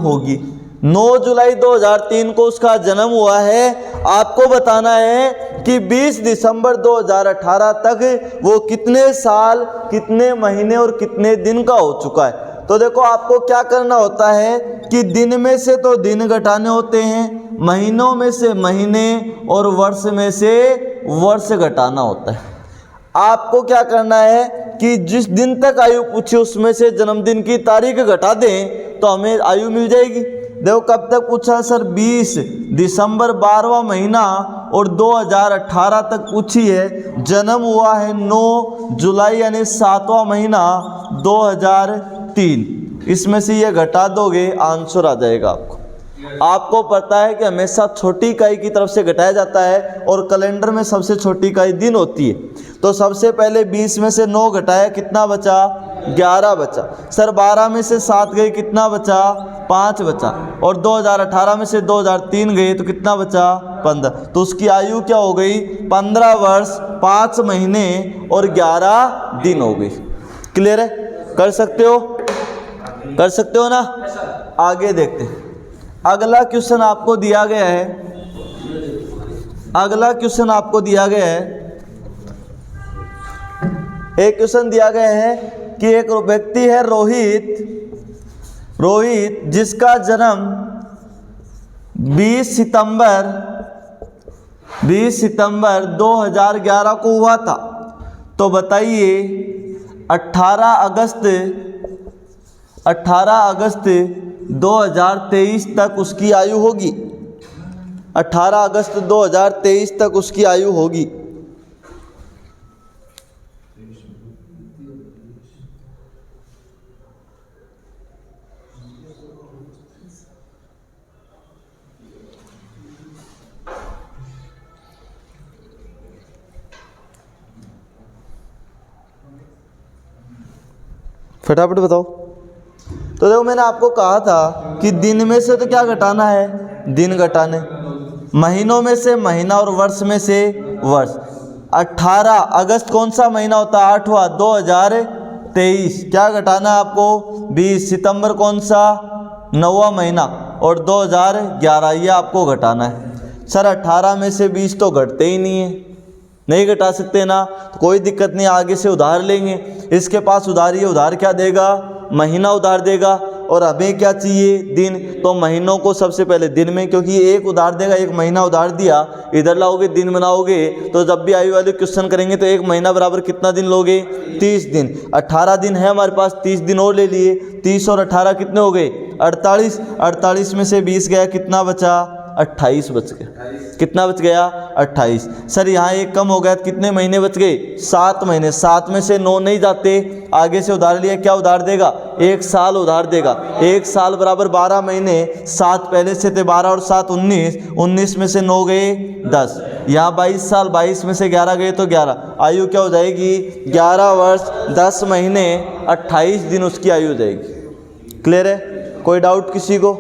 होगी। 9 जुलाई 2003 को उसका जन्म हुआ है। आपको बताना है कि 20 दिसंबर 2018 तक वो कितने साल, कितने महीने और कितने दिन का हो चुका है। तो देखो आपको क्या करना होता है कि दिन में से तो दिन घटाने होते हैं, महीनों में से महीने और वर्ष में से वर्ष घटाना होता है। आपको क्या करना है कि जिस दिन तक आयु पूछी उसमें से जन्मदिन की तारीख घटा दें तो हमें आयु मिल जाएगी। देखो कब तक पूछा सर 20 दिसंबर 12वां महीना और 2018 तक पूछी है। जन्म हुआ है 9 जुलाई यानी 7वां महीना 2003। इसमें से ये घटा दोगे आंसर आ जाएगा आपको। आपको पता है कि हमेशा छोटी इकाई की तरफ से घटाया जाता है और कैलेंडर में सबसे छोटी इकाई दिन होती है। तो सबसे पहले 20 में से 9 घटाया कितना बचा 11 बचा। सर 12 में से 7 गए कितना बचा 5 बचा। और 2018 में से 2003 गए तो कितना बचा 15। तो उसकी आयु क्या हो गई 15 वर्ष 5 महीने और 11 दिन हो गई। क्लियर है? कर सकते हो ना? आगे देखते हैं। अगला क्वेश्चन आपको दिया गया है। एक क्वेश्चन दिया गया है कि एक व्यक्ति है रोहित जिसका जन्म 20 सितंबर 2011 को हुआ था। तो बताइए 18 अगस्त 2023 तक उसकी आयु होगी। 18 अगस्त 2023 तक उसकी आयु होगी। फटाफट बताओ। तो देखो मैंने आपको कहा था कि दिन में से तो क्या घटाना है दिन घटाने, महीनों में से महीना और वर्ष में से वर्ष। 18 अगस्त कौन सा महीना होता है 8वां 23, क्या घटाना है आपको 20, सितंबर कौन सा 9वां महीना और 2011 ये आपको घटाना है। सर 18 में से 20 तो घटते ही नहीं है, नहीं घटा सकते ना, तो कोई दिक्कत नहीं, आगे से उधार लेंगे। इसके पास उधार, ये उधार क्या देगा, महीना उधार देगा, और हमें क्या चाहिए, दिन, तो महीनों को सबसे पहले दिन में, क्योंकि ये एक उधार देगा, एक महीना उधार दिया, इधर लाओगे दिन बनाओगे, तो जब भी आयु वाले क्वेश्चन करेंगे तो एक महीना बराबर कितना दिन लोगे, 30 दिन। 18 दिन है हमारे पास, 30 दिन और ले लिए, 30 और 18 कितने हो गए 48, 48 में से 20 गया, कितना बचा 28 बच गया, कितना बच गया 28। सर यहाँ एक कम हो गया, कितने महीने बच गए 7 महीने, 7 में से 9 नहीं जाते, आगे से उधार लिया, क्या उधार देगा 1 साल उधार देगा, 1 साल बराबर 12 महीने, 7 पहले से थे 12 और 7 19, 19 में से 9 गए 10, यहाँ 22 साल, 22 में से 11 गए तो 11, आयु क्या हो जाएगी 11 वर्ष 10 महीने 28 दिन उसकी आयु हो जाएगी। क्लियर है, कोई डाउट किसी को,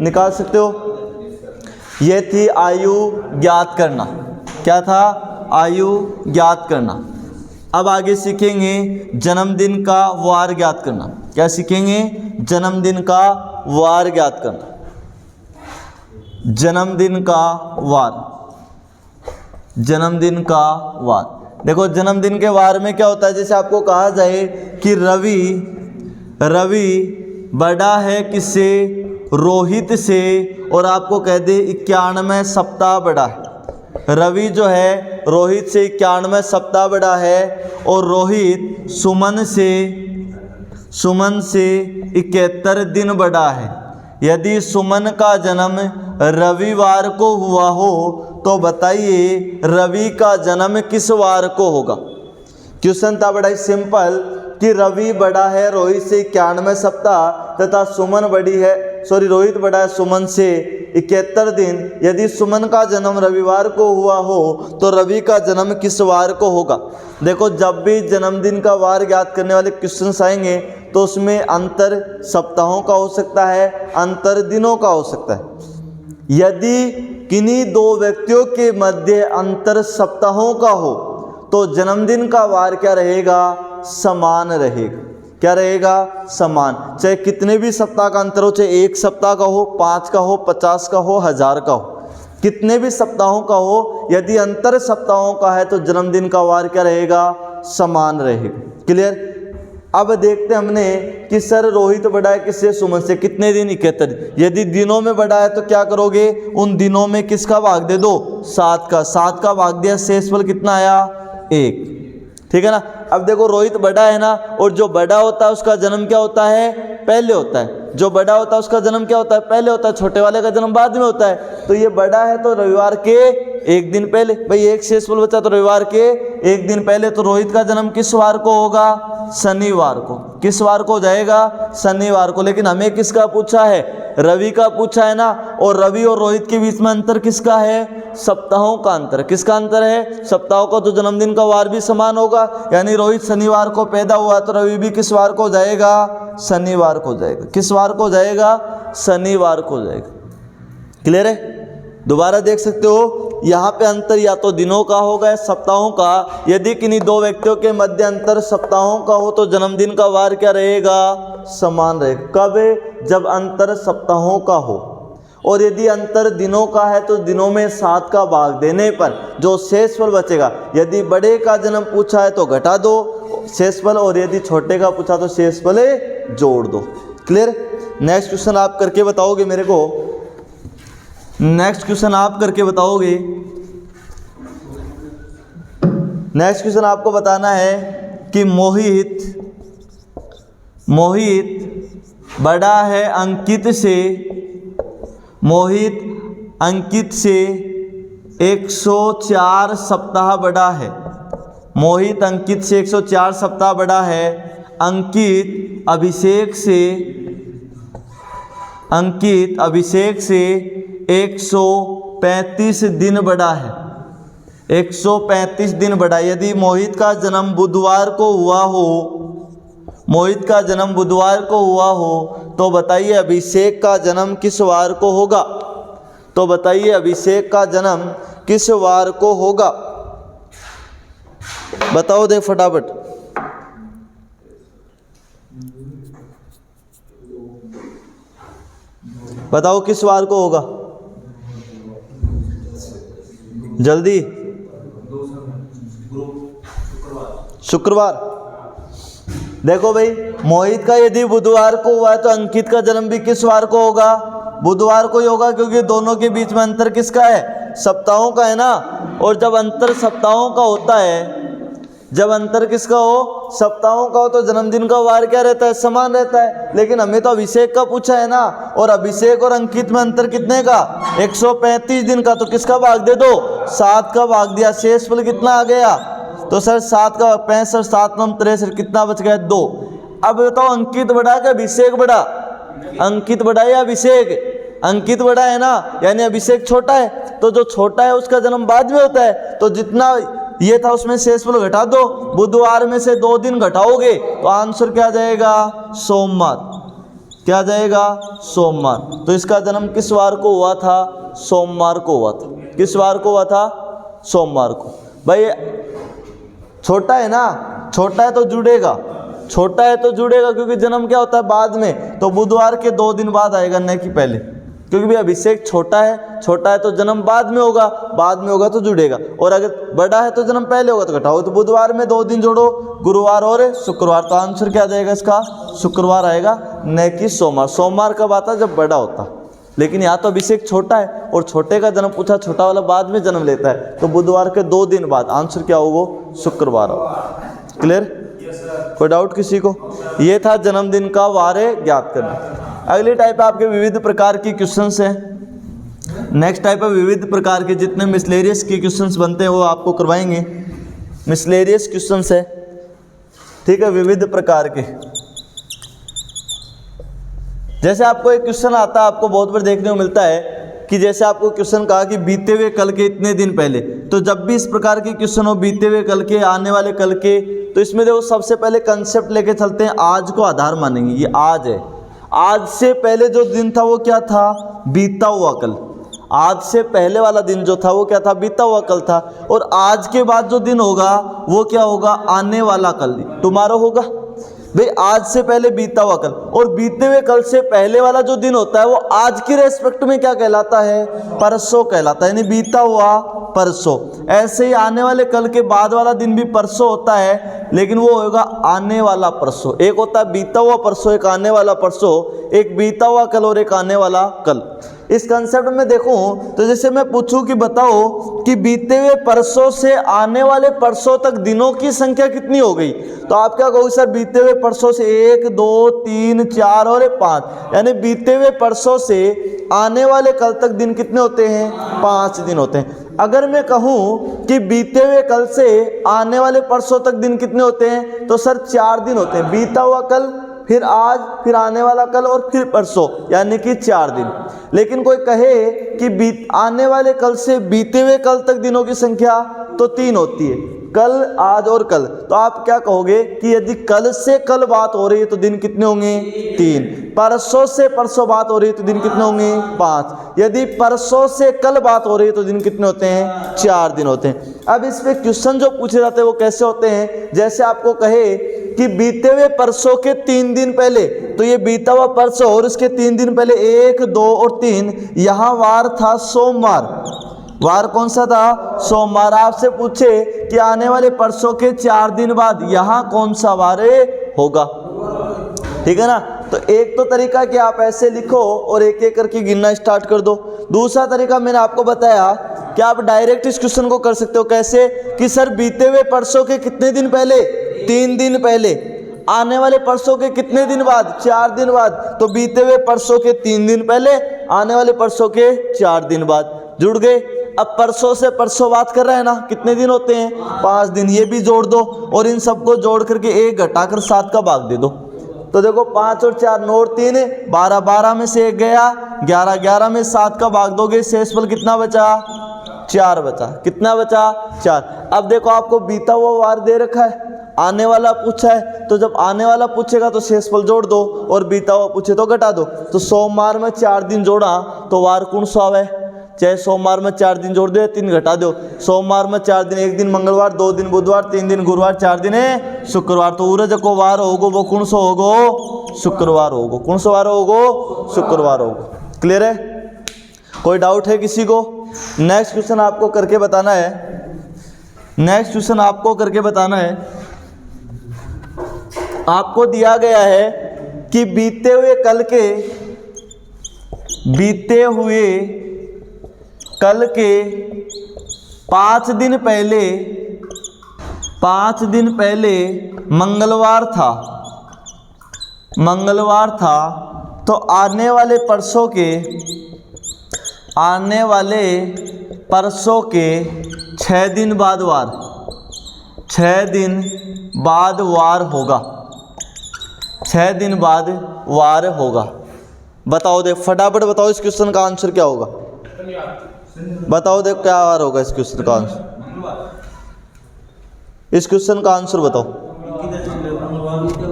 निकाल सकते हो। ये थी आयु ज्ञात करना, क्या था आयु ज्ञात करना। अब आगे सीखेंगे जन्मदिन का वार ज्ञात करना, क्या सीखेंगे जन्मदिन का वार ज्ञात करना, जन्मदिन का वार, जन्मदिन का वार। देखो जन्मदिन के वार में क्या होता है, जैसे आपको कहा जाए कि रवि बड़ा है किससे, रोहित से, और आपको कह दे 91 सप्ताह बड़ा है। रवि जो है रोहित से 91 सप्ताह बड़ा है, और रोहित सुमन से 71 दिन बड़ा है। यदि सुमन का जन्म रविवार को हुआ हो तो बताइए रवि का जन्म किस वार को होगा। क्वेश्चन था बड़ा ही सिंपल कि रवि बड़ा है रोहित से 91 सप्ताह तथा सुमन बड़ी है, रोहित बड़ा है सुमन से 71 दिन। यदि सुमन का जन्म रविवार को हुआ हो तो रवि का जन्म किस वार को होगा। देखो जब भी जन्मदिन का वार ज्ञात करने वाले क्वेश्चंस आएंगे तो उसमें अंतर सप्ताहों का हो सकता है, अंतर दिनों का हो सकता है। यदि किन्हीं दो व्यक्तियों के मध्य अंतर सप्ताहों का हो तो जन्मदिन का वार क्या रहेगा, समान रहेगा। क्या रहेगा, समान। चाहे कितने भी सप्ताह का अंतर हो, चाहे 1 सप्ताह का हो, 5 का हो, 50 का हो, 1000 का हो, कितने भी सप्ताहों का हो, यदि अंतर सप्ताहों का है तो जन्मदिन का वार क्या रहेगा, समान रहेगा। क्लियर। अब देखते हमने कि सर रोहित बड़ा है किससे, सुमन से, कितने दिन 71 दिन। यदि दिनों में बड़ा है तो क्या करोगे, उन दिनों में किसका भाग दे दो, 7 का, 7 का भाग दिया, शेषफल कितना आया 1। ठीक है ना। अब देखो रोहित बड़ा है ना, और जो बड़ा होता है उसका जन्म क्या होता है, पहले होता है। जो बड़ा होता है उसका जन्म क्या होता है, पहले होता है। छोटे वाले का जन्म बाद में होता है। तो ये बड़ा है तो रविवार के 1 दिन पहले, भाई एक शेषफल बचा तो रविवार के 1 दिन पहले। तो रोहित का जन्म किस वार को होगा, शनिवार को। किस वार को जाएगा, शनिवार को। लेकिन हमें किसका पूछा है, रवि का पूछा है ना। और रवि और रोहित के बीच में अंतर किसका है, सप्ताहों का अंतर। किसका अंतर है, सप्ताहों का। तो जन्मदिन का वार भी समान होगा, यानी रोहित शनिवार को पैदा हुआ तो रवि भी किस वार को जाएगा, शनिवार को जाएगा। किस वार को जाएगा, शनिवार को जाएगा। क्लियर है। दोबारा देख सकते हो, यहाँ पे अंतर या तो दिनों का होगा या सप्ताहों का। यदि किन्हीं दो व्यक्तियों के मध्य अंतर सप्ताहों का हो तो जन्मदिन का वार क्या रहेगा, समान रहेगा। कब, जब अंतर सप्ताहों का हो। और यदि अंतर दिनों का है तो दिनों में 7 का भाग देने पर जो शेषफल बचेगा, यदि बड़े का जन्म पूछा है तो घटा दो शेषफल, और यदि छोटे का पूछा तो शेषफल जोड़ दो। क्लियर। नेक्स्ट क्वेश्चन आप करके बताओगे मेरे को, नेक्स्ट क्वेश्चन आप करके बताओगे। नेक्स्ट क्वेश्चन आपको बताना है कि मोहित बड़ा है अंकित से, मोहित अंकित से 104 सप्ताह बड़ा है। मोहित अंकित से 104 सप्ताह बड़ा है। अंकित अभिषेक से 135 दिन बड़ा है। 135 दिन बड़ा। यदि मोहित का जन्म बुधवार को हुआ हो, मोहित का जन्म बुधवार को हुआ हो तो बताइए अभिषेक का जन्म किस वार को होगा। तो बताइए अभिषेक का जन्म किस वार को होगा, बताओ दे फटाफट। बताओ किस वार को होगा, जल्दी। शुक्रवार। देखो भाई, मोहित का यदि बुधवार को हुआ है तो अंकित का जन्म भी किस वार को होगा, बुधवार को ही होगा, क्योंकि दोनों के बीच में अंतर किसका है, सप्ताहों का है ना। और जब अंतर सप्ताहों का होता है, जब अंतर किसका हो, सप्ताहों का हो, तो जन्मदिन का वार क्या रहता है, समान रहता है। लेकिन हमें तो अभिषेक का पूछा है ना, और अभिषेक और अंकित में अंतर कितने का, 135 दिन का। तो किसका भाग दे दो, 7 का भाग दिया, शेषफल कितना आ गया, तो सर 7 का 65, 7 9 63, कितना बच गया, 2। अब बताओ अंकित बड़ा कि अभिषेक बड़ा, अंकित बड़ा या अभिषेक, अंकित बड़ा है ना, यानी अभिषेक छोटा है। तो जो छोटा है उसका जन्म बाद में होता है, तो जितना ये था उसमें शेषफल घटा दो, बुधवार में से 2 दिन घटाओगे तो आंसर क्या जाएगा, सोमवार। क्या जाएगा, सोमवार। तो इसका जन्म किस वार को हुआ था, सोमवार को हुआ था। किस वार को हुआ था, सोमवार को। भाई छोटा है ना, छोटा है तो जुड़ेगा, छोटा है तो जुड़ेगा, क्योंकि जन्म क्या होता है बाद में, तो बुधवार के 2 दिन बाद आएगा, न कि पहले, क्योंकि भाई अभिषेक छोटा है तो जन्म बाद में होगा, बाद में होगा तो जुड़ेगा। और अगर बड़ा है तो जन्म पहले होगा तो घटाओ, तो बुधवार में 2 दिन जोड़ो, गुरुवार और शुक्रवार, तो आंसर क्या जाएगा इसका, शुक्रवार आएगा, न कि सोमवार। सोमवार कब आता है, जब बड़ा होता। लेकिन यहाँ तो अभिषेक छोटा है और छोटे का जन्म पूछा, छोटा वाला बाद में जन्म लेता है, तो बुधवार के 2 दिन बाद आंसर क्या होगा, शुक्रवार होगा। क्लियर, कोई डाउट किसी को। ये था जन्मदिन का वार ज्ञात करना। अगली टाइप है आपके विविध प्रकार की क्वेश्चंस हैं। नेक्स्ट टाइप है विविध प्रकार के, जितने मिसलेरियस के क्वेश्चंस बनते हैं वो आपको करवाएंगे। मिसलेरियस क्वेश्चंस है, ठीक है, विविध प्रकार के। जैसे आपको एक क्वेश्चन आता है, आपको बहुत बार देखने को मिलता है कि जैसे आपको क्वेश्चन कहा कि बीते हुए कल के इतने दिन पहले, तो जब भी इस प्रकार के क्वेश्चन हो, बीते हुए कल के, आने वाले कल के, तो इसमें देखो सबसे पहले कंसेप्ट लेके चलते हैं, आज को आधार मानेंगे। ये आज है, आज से पहले जो दिन था वो क्या था, बीता हुआ कल। आज से पहले वाला दिन जो था वो क्या था, बीता हुआ कल था। और आज के बाद जो दिन होगा वो क्या होगा, आने वाला कल, टुमारो होगा। भाई आज से पहले बीता हुआ कल, और बीते हुए कल से पहले वाला जो दिन होता है वो आज की रेस्पेक्ट में क्या कहलाता है, परसों कहलाता है, यानी बीता हुआ परसों। ऐसे ही आने वाले कल के बाद वाला दिन भी परसों होता है, लेकिन वो होगा आने वाला परसों। एक होता है बीता हुआ परसों, एक आने वाला परसों, एक बीता हुआ कल और एक आने वाला कल। इस कंसेप्ट में देखूं तो जैसे मैं पूछूं कि बताओ कि बीते हुए परसों से आने वाले परसों तक दिनों की संख्या कितनी हो गई, तो आप क्या कहोगे, सर बीते हुए परसों से 1 2 3 4 और 5, यानी बीते हुए परसों से आने वाले कल तक दिन कितने होते हैं, 5 दिन होते हैं। अगर मैं कहूं कि बीते हुए कल से आने वाले परसों तक दिन कितने होते हैं, तो सर 4 दिन होते हैं, बीता हुआ कल, फिर आज, फिर आने वाला कल और फिर परसों, यानी कि 4 दिन। लेकिन कोई कहे कि आने वाले कल से बीते हुए कल तक दिनों की संख्या तो 3 होती है, कल, आज और कल, तो आप क्या कहोगे कि यदि कल से कल बात हो रही है तो दिन कितने होंगे, 3। परसों से परसों बात हो रही है तो दिन कितने होंगे, 5। यदि परसों से कल बात हो रही है तो दिन कितने होते हैं, 4 दिन होते हैं। अब इस पे क्वेश्चन जो पूछे जाते हैं वो कैसे होते हैं, जैसे आपको कहे कि बीते हुए परसों के 3 दिन पहले, तो ये बीता हुआ परसों और इसके 3 दिन पहले 1 2 और 3, यहाँ वार था सोमवार। वार कौन सा था, सोमवार। आपसे पूछे कि आने वाले परसों के 4 दिन बाद यहाँ कौन सा वार होगा, ठीक है ना। तो एक तो तरीका कि आप ऐसे लिखो और एक एक करके गिनना स्टार्ट कर दो। दूसरा तरीका मैंने आपको बताया कि आप डायरेक्ट इस क्वेश्चन को कर सकते हो, कैसे कि सर बीते हुए परसों के कितने दिन पहले, 3 दिन पहले, आने वाले परसों के कितने दिन बाद, 4 दिन बाद, तो बीते हुए परसों के 3 दिन पहले, आने वाले परसों के 4 दिन बाद, जुड़ गए। अब परसों से परसों बात कर रहे हैं ना, कितने दिन होते हैं, 5 दिन, ये भी जोड़ दो और इन सबको जोड़ करके 1 घटाकर 7 का भाग दे दो। तो देखो 5 और 4 9 और 3 12, 12 में से 1 गया, 11, 11 में 7 का भाग दोगे, शेषफल कितना बचा, 4 बचा। कितना बचा, 4। अब देखो आपको बीता हुआ वार दे रखा है, आने वाला पूछा है, तो जब आने वाला पूछेगा तो शेषफल जोड़ दो और बीता हुआ पूछे तो घटा दो। तो सोमवार में 4 दिन जोड़ा तो वार कौन सा आवे, चाहे सोमवार में 4 दिन जोड़ दो या 3 घटा दो। सोमवार में 4 दिन, 1 दिन मंगलवार, 2 दिन बुधवार, 3 दिन गुरुवार, 4 दिन है शुक्रवार। तो उरज को वार होगो वो कौन सा होगो, शुक्रवार होगो। कौन सा वार होगो, शुक्रवार होगो। क्लियर है? कोई डाउट है किसी को? नेक्स्ट क्वेश्चन आपको करके बताना है। नेक्स्ट क्वेश्चन आपको करके बताना है। आपको दिया गया है कि बीते हुए कल के 5 दिन पहले मंगलवार था, तो आने वाले परसों के 6 दिन बाद वार होगा। 6 दिन बाद वार होगा। बताओ देख, फटाफट बताओ इस क्वेश्चन का आंसर क्या होगा। बताओ देख क्या वार होगा इस क्वेश्चन का आंसर। इस क्वेश्चन का आंसर बताओ।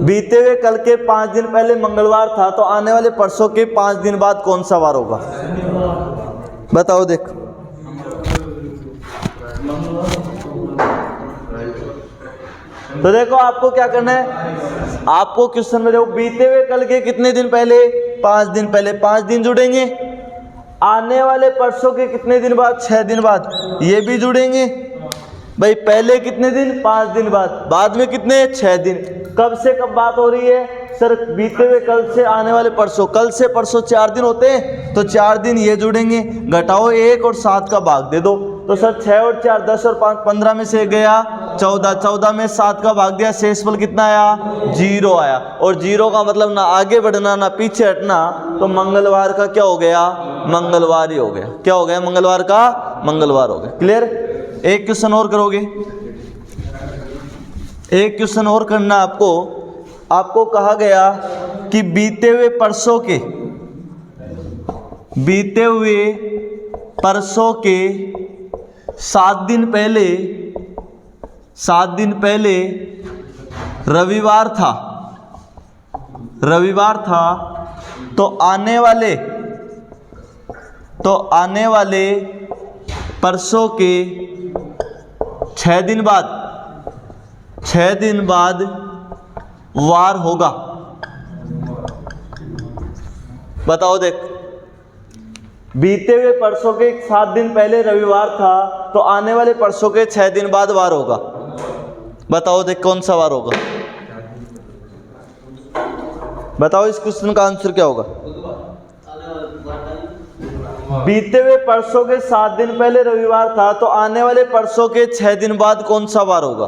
बीते हुए कल के 5 दिन पहले मंगलवार था, तो आने वाले परसों के 5 दिन बाद कौन सा वार होगा? बताओ देख। तो देखो आपको क्या करना है, आपको क्वेश्चन में देखो बीते हुए कल के कितने दिन पहले? 5 दिन पहले। 5 दिन जुड़ेंगे। आने वाले परसों के कितने दिन बाद? 6 दिन बाद। ये भी जुड़ेंगे भाई। पहले कितने दिन? 5 दिन बाद में कितने? 6 दिन। कब से कब बात हो रही है सर? बीते हुए कल से आने वाले परसों। कल से परसों 4 दिन होते हैं, तो 4 दिन ये जुड़ेंगे। घटाओ 1 और 7 का भाग दे दो, तो सर 6 और 4 10 और 5 15 में से गया 14। 14 में 7 का भाग दिया, शेषफल कितना आया? 0 आया। और 0 का मतलब ना आगे बढ़ना ना पीछे हटना, तो मंगलवार का क्या हो गया? मंगलवार ही हो गया। क्या हो गया? मंगलवार का मंगलवार हो गया। क्लियर? एक क्वेश्चन और करोगे? एक क्वेश्चन और करना आपको कहा गया कि बीते हुए परसों के 7 दिन पहले रविवार था, तो आने वाले परसों के 6 दिन बाद वार होगा। बताओ देख, बीते हुए परसों के 7 दिन पहले रविवार था, तो आने वाले परसों के 6 दिन बाद वार होगा। बताओ देख कौन सा वार होगा? बताओ इस क्वेश्चन का आंसर क्या होगा? बीते हुए परसों के 7 दिन पहले रविवार था, तो आने वाले परसों के 6 दिन बाद कौन सा वार होगा?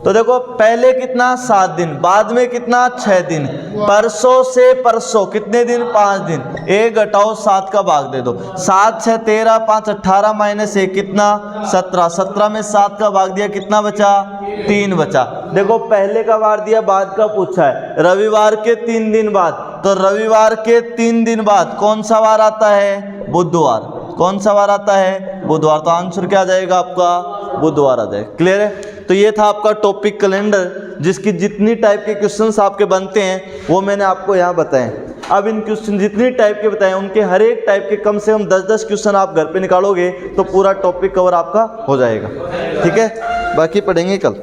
तो देखो पहले कितना? 7 दिन। बाद में कितना? 6 दिन। परसों से परसों कितने दिन? 5 दिन। 1 घटाओ 7 का भाग दे दो। 7 6 13 5 18 माइनस 1 कितना? 17। 17 में 7 का भाग दिया, कितना बचा? 3 बचा। देखो पहले का वार दिया, बाद का पूछा है। रविवार के 3 दिन बाद, तो रविवार के 3 दिन बाद कौन सा वार आता है? बुधवार। कौन सा वार आता है? बुधवार। तो आंसर क्या आ जाएगा आपका? बुधवार आ जाएगा। क्लियर है? तो ये था आपका टॉपिक कैलेंडर, जिसकी जितनी टाइप के क्वेश्चंस आपके बनते हैं वो मैंने आपको यहाँ बताए। अब इन क्वेश्चन जितनी टाइप के बताए, उनके हर एक टाइप के कम से कम 10-10 क्वेश्चन आप घर पे निकालोगे तो पूरा टॉपिक कवर आपका हो जाएगा। ठीक है? बाकी पढ़ेंगे कल।